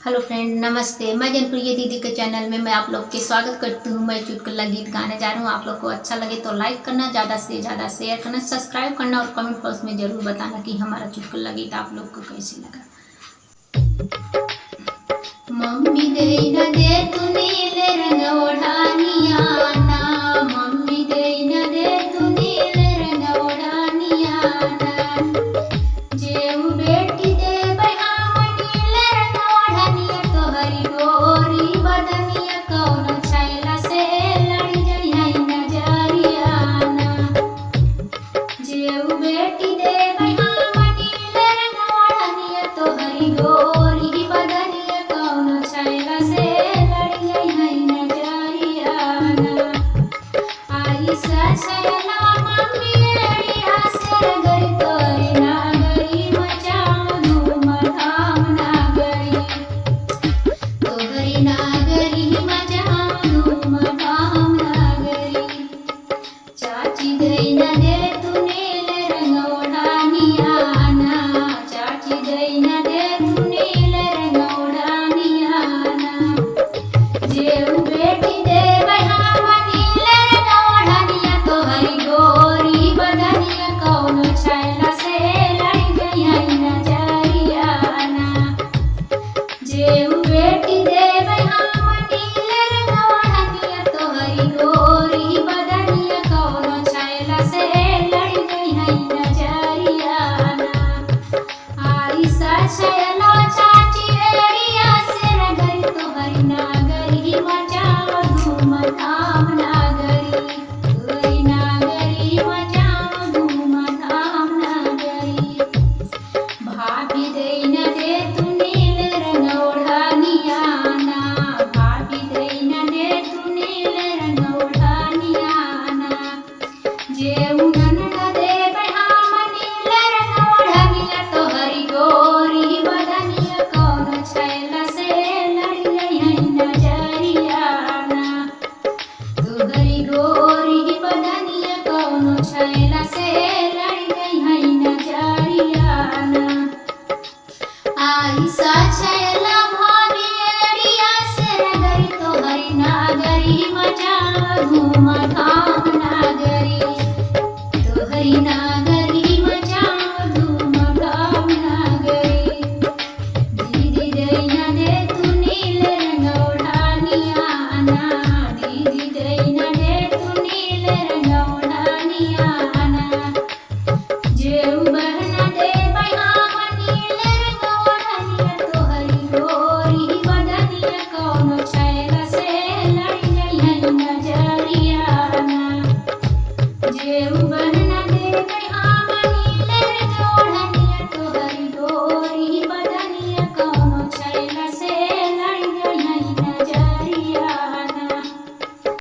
Hello friend, नमस्ते। मैं जनप्रिय दीदी के चैनल में मैं आप लोग के स्वागत करती हूँ। मैं चुटकुला गीत गाने जा रहा हूँ। आप लोग को अच्छा लगे तो लाइक करना, ज़्यादा से ज़्यादा शेयर करना, सब्सक्राइब करना और कमेंट बॉक्स में ज़रूर बताना कि हमारा चुटकुला गीत आप लोग को कैसे लगा। मम्मी दे न दे तू नीले रंग ओढ़ानिया ना, मम्मी दे न दे तू नीले रंग ओढ़ानिया ना, जेऊ बेटी दे बहाव नीले रंग ओढ़ानिया तोहरी गोरी बदनिया कौनो छैला से लड़ी जइहै नजरिया ना, जेऊ बेटी दे बहाव नीले रंग ओढ़ानिया तोहरी गोरी बदनिया कौनो छैला से लड़ी जइहै नजरिया ना, आई ससला मम्मी एड़ी हासे गरी तोरी नागरी मचाम धूम धाम नागरी, तोहरी नागरी मचाम धूम धाम नागरी, चाची दई न दे तू नीले रंग ओढ़ानिया ना, चाची दई न दे तू नीले रंग ओढ़ानिया ना, जेऊ बेटी दे बहाव नीले रंग ओढ़ानिया तोहरी गोरी बदनिया कौनो छैला से लड़ी जइहै नजरिया ना, जेऊ